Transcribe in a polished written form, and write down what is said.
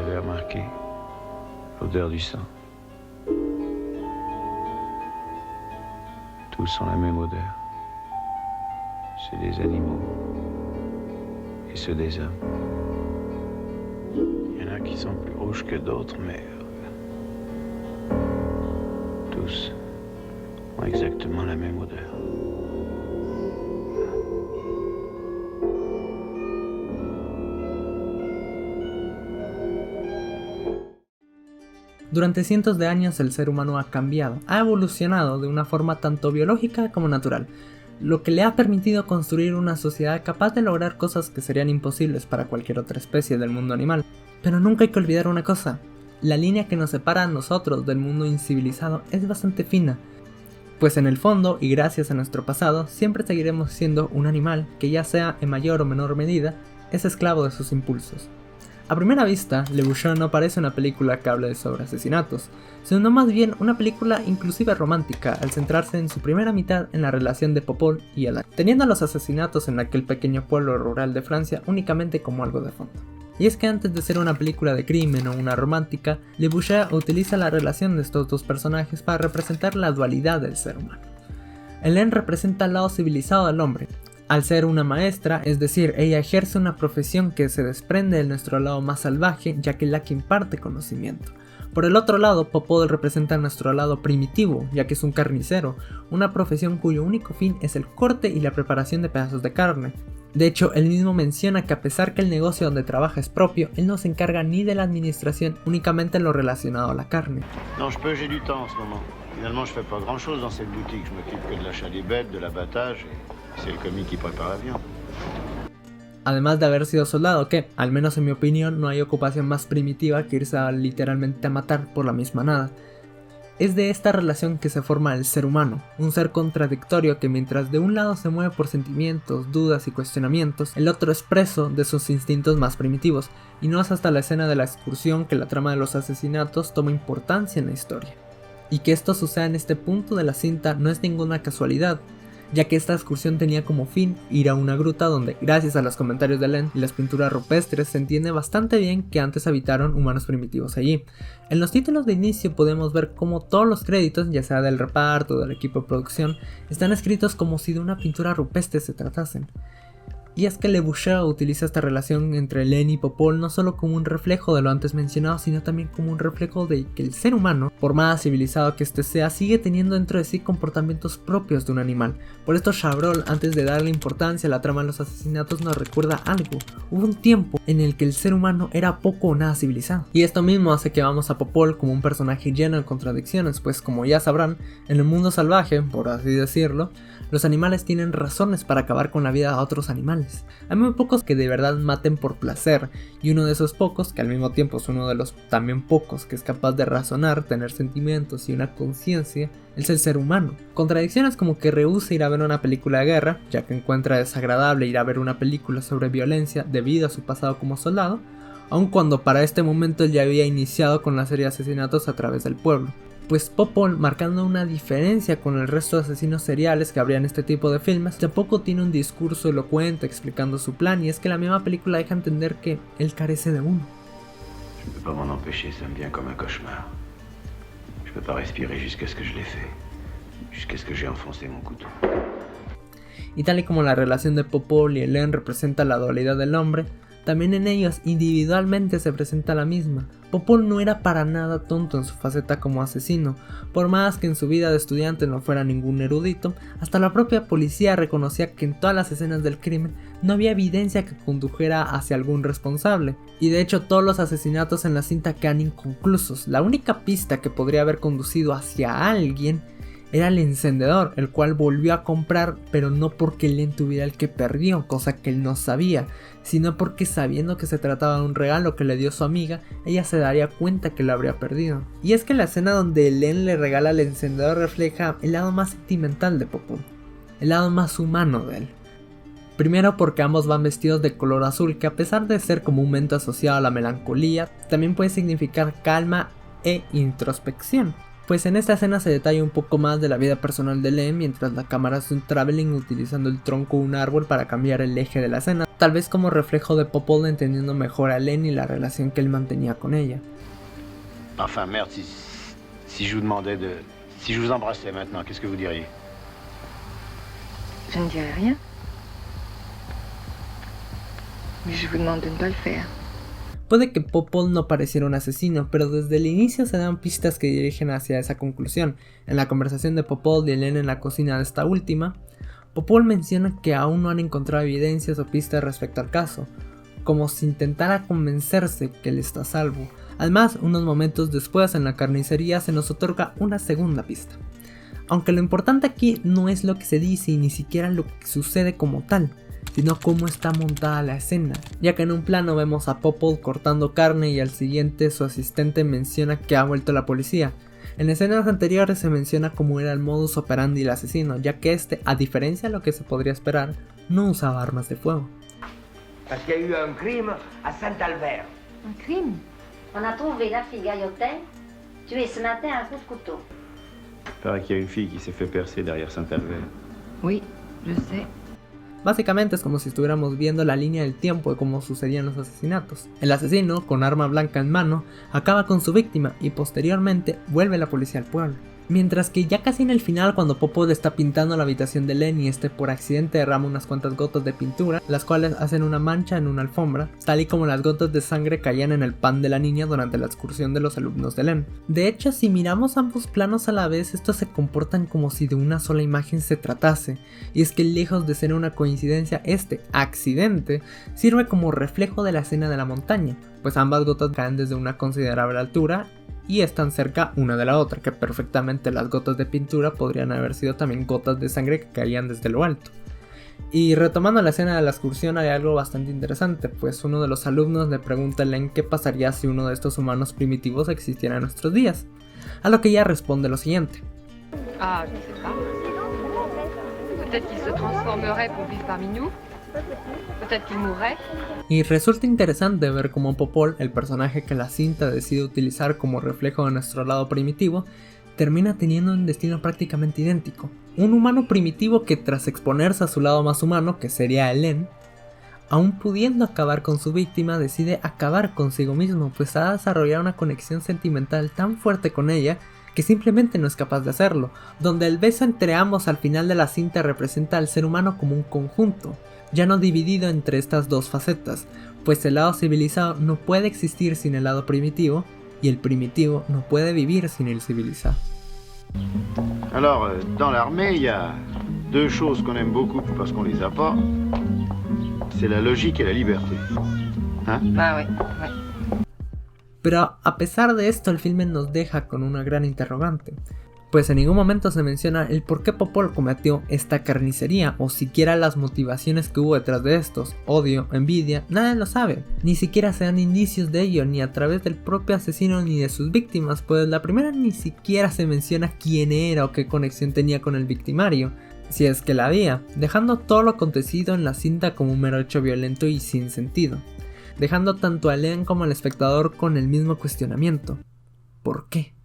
avez remarqué l'odeur du sang? Tous ont la même odeur. Ceux des animaux et ceux des hommes. Il y en a qui sont plus rouges que d'autres, mais tous ont exactement la même odeur. Durante cientos de años el ser humano ha cambiado, ha evolucionado de una forma tanto biológica como natural, lo que le ha permitido construir una sociedad capaz de lograr cosas que serían imposibles para cualquier otra especie del mundo animal. Pero nunca hay que olvidar una cosa, la línea que nos separa a nosotros del mundo incivilizado es bastante fina, pues en el fondo y gracias a nuestro pasado siempre seguiremos siendo un animal que, ya sea en mayor o menor medida, es esclavo de sus impulsos. A primera vista, Le Bouchon no parece una película que hable sobre asesinatos, sino más bien una película inclusive romántica al centrarse en su primera mitad en la relación de Popol y Alain, teniendo los asesinatos en aquel pequeño pueblo rural de Francia únicamente como algo de fondo. Y es que antes de ser una película de crimen o una romántica, Le Bouchon utiliza la relación de estos dos personajes para representar la dualidad del ser humano. Hélène representa el lado civilizado del hombre. Al ser una maestra, es decir, ella ejerce una profesión que se desprende de nuestro lado más salvaje, ya que es la que imparte conocimiento. Por el otro lado, Popol representa nuestro lado primitivo, ya que es un carnicero, una profesión cuyo único fin es el corte y la preparación de pedazos de carne. De hecho, él mismo menciona que a pesar que el negocio donde trabaja es propio, él no se encarga ni de la administración, únicamente en lo relacionado a la carne. Non, je peux, j'ai du temps en ce moment. Finalement, je fais pas grand-chose dans cette boutique. Je m'occupe que de l'achat des bêtes, de l'abattage, et c'est le commis qui prépare la viande. Además de haber sido soldado, que, al menos en mi opinión, no hay ocupación más primitiva que irse literalmente a matar por la misma nada. Es de esta relación que se forma el ser humano, un ser contradictorio que mientras de un lado se mueve por sentimientos, dudas y cuestionamientos, el otro es preso de sus instintos más primitivos, y no es hasta la escena de la excursión que la trama de los asesinatos toma importancia en la historia. Y que esto suceda en este punto de la cinta no es ninguna casualidad, ya que esta excursión tenía como fin ir a una gruta donde, gracias a los comentarios de Hélène y las pinturas rupestres, se entiende bastante bien que antes habitaron humanos primitivos allí. En los títulos de inicio podemos ver cómo todos los créditos, ya sea del reparto o del equipo de producción, están escritos como si de una pintura rupestre se tratasen. Y es que Le Bouchon utiliza esta relación entre Hélène y Popol no solo como un reflejo de lo antes mencionado, sino también como un reflejo de que el ser humano, por más civilizado que éste sea, sigue teniendo dentro de sí comportamientos propios de un animal. Por esto Chabrol, antes de darle importancia a la trama de los asesinatos, nos recuerda algo. Hubo un tiempo en el que el ser humano era poco o nada civilizado. Y esto mismo hace que vamos a Popol como un personaje lleno de contradicciones, pues como ya sabrán, en el mundo salvaje, por así decirlo, los animales tienen razones para acabar con la vida de otros animales. Hay muy pocos que de verdad maten por placer, y uno de esos pocos, que al mismo tiempo es uno de los también pocos que es capaz de razonar, tener sentimientos y una conciencia, es el ser humano. Contradicciones como que rehúsa ir a ver una película de guerra, ya que encuentra desagradable ir a ver una película sobre violencia debido a su pasado como soldado, aun cuando para este momento él ya había iniciado con la serie de asesinatos a través del pueblo. Pues Popol, marcando una diferencia con el resto de asesinos seriales que habría en este tipo de filmes, tampoco tiene un discurso elocuente explicando su plan, y es que la misma película deja entender que él carece de uno. Je peux pas m'en empêcher, ça me vient comme un cauchemar. Je peux pas respirer jusqu'à ce que je l'ai fait. Jusqu'à ce que j'ai enfoncé mon couteau. Y tal y como la relación de Popol y Hélène representa la dualidad del hombre, también en ellos individualmente se presenta la misma. Popol no era para nada tonto en su faceta como asesino, por más que en su vida de estudiante no fuera ningún erudito, hasta la propia policía reconocía que en todas las escenas del crimen no había evidencia que condujera hacia algún responsable, y de hecho todos los asesinatos en la cinta quedan inconclusos. La única pista que podría haber conducido hacia alguien era el encendedor, el cual volvió a comprar, pero no porque Hélène tuviera el que perdió, cosa que él no sabía, sino porque, sabiendo que se trataba de un regalo que le dio su amiga, ella se daría cuenta que lo habría perdido. Y es que la escena donde Hélène le regala el encendedor refleja el lado más sentimental de Popol, el lado más humano de él. Primero porque ambos van vestidos de color azul, que a pesar de ser comúnmente asociado a la melancolía, también puede significar calma e introspección. Pues en esta escena se detalla un poco más de la vida personal de Len mientras la cámara hace un traveling utilizando el tronco de un árbol para cambiar el eje de la escena, tal vez como reflejo de Popol entendiendo mejor a Len y la relación que él mantenía con ella. Enfin, merde, si je vous demandais de... Si je vous embrassais maintenant, qu'est-ce que vous diriez? Je ne dirai rien. Mais je vous demande de ne pas le faire. Puede que Popol no pareciera un asesino, pero desde el inicio se dan pistas que dirigen hacia esa conclusión. En la conversación de Popol y Len en la cocina de esta última, Popol menciona que aún no han encontrado evidencias o pistas respecto al caso, como si intentara convencerse que él está a salvo. Además, unos momentos después en la carnicería se nos otorga una segunda pista. Aunque lo importante aquí no es lo que se dice y ni siquiera lo que sucede como tal, sino cómo está montada la escena, ya que en un plano vemos a Popol cortando carne y al siguiente su asistente menciona que ha vuelto la policía. En escenas anteriores se menciona cómo era el modus operandi del asesino, ya que este, a diferencia de lo que se podría esperar, no usaba armas de fuego. Parce qu'il y a eu un crime à Saint-Albert. Un crime? On a trouvé la fille Gaillotin tuée ce matin à un coup de couteau. Il paraît qu'il y a une fille qui s'est fait percer derrière Saint-Albert. Oui, je sais. Básicamente es como si estuviéramos viendo la línea del tiempo de cómo sucedían los asesinatos. El asesino, con arma blanca en mano, acaba con su víctima y posteriormente vuelve la policía al pueblo. Mientras que ya casi en el final, cuando Popol está pintando la habitación de Len y este por accidente derrama unas cuantas gotas de pintura, las cuales hacen una mancha en una alfombra, tal y como las gotas de sangre caían en el pan de la niña durante la excursión de los alumnos de Len. De hecho, si miramos ambos planos a la vez, estos se comportan como si de una sola imagen se tratase, y es que lejos de ser una coincidencia, este accidente sirve como reflejo de la escena de la montaña, pues ambas gotas caen desde una considerable altura y están cerca una de la otra, que perfectamente las gotas de pintura podrían haber sido también gotas de sangre que caían desde lo alto. Y retomando la escena de la excursión, hay algo bastante interesante, pues uno de los alumnos le pregunta a Len qué pasaría si uno de estos humanos primitivos existiera en nuestros días, a lo que ella responde lo siguiente. Ah, je sais pas. Peut-être qu'il se transformerait pour vivre parmi nous. Peut-être qu'il mourrait. Y resulta interesante ver cómo Popol, el personaje que la cinta decide utilizar como reflejo de nuestro lado primitivo, termina teniendo un destino prácticamente idéntico. Un humano primitivo que tras exponerse a su lado más humano, que sería Len, aún pudiendo acabar con su víctima, decide acabar consigo mismo, pues ha desarrollado una conexión sentimental tan fuerte con ella que simplemente no es capaz de hacerlo, donde el beso entre ambos al final de la cinta representa al ser humano como un conjunto, ya no dividido entre estas dos facetas, pues el lado civilizado no puede existir sin el lado primitivo, y el primitivo no puede vivir sin el civilizado. Alors, dans l'armée, il y a deux choses qu'on aime beaucoup parce qu'on les a pas. C'est la logique et la liberté. Hein? Ah oui, ouais. Pero a pesar de esto, el filme nos deja con una gran interrogante, pues en ningún momento se menciona el por qué Popol cometió esta carnicería o siquiera las motivaciones que hubo detrás de estos, odio, envidia, nadie lo sabe, ni siquiera se dan indicios de ello ni a través del propio asesino ni de sus víctimas, pues la primera ni siquiera se menciona quién era o qué conexión tenía con el victimario, si es que la había, dejando todo lo acontecido en la cinta como un mero hecho violento y sin sentido, dejando tanto a Len como al espectador con el mismo cuestionamiento: ¿por qué?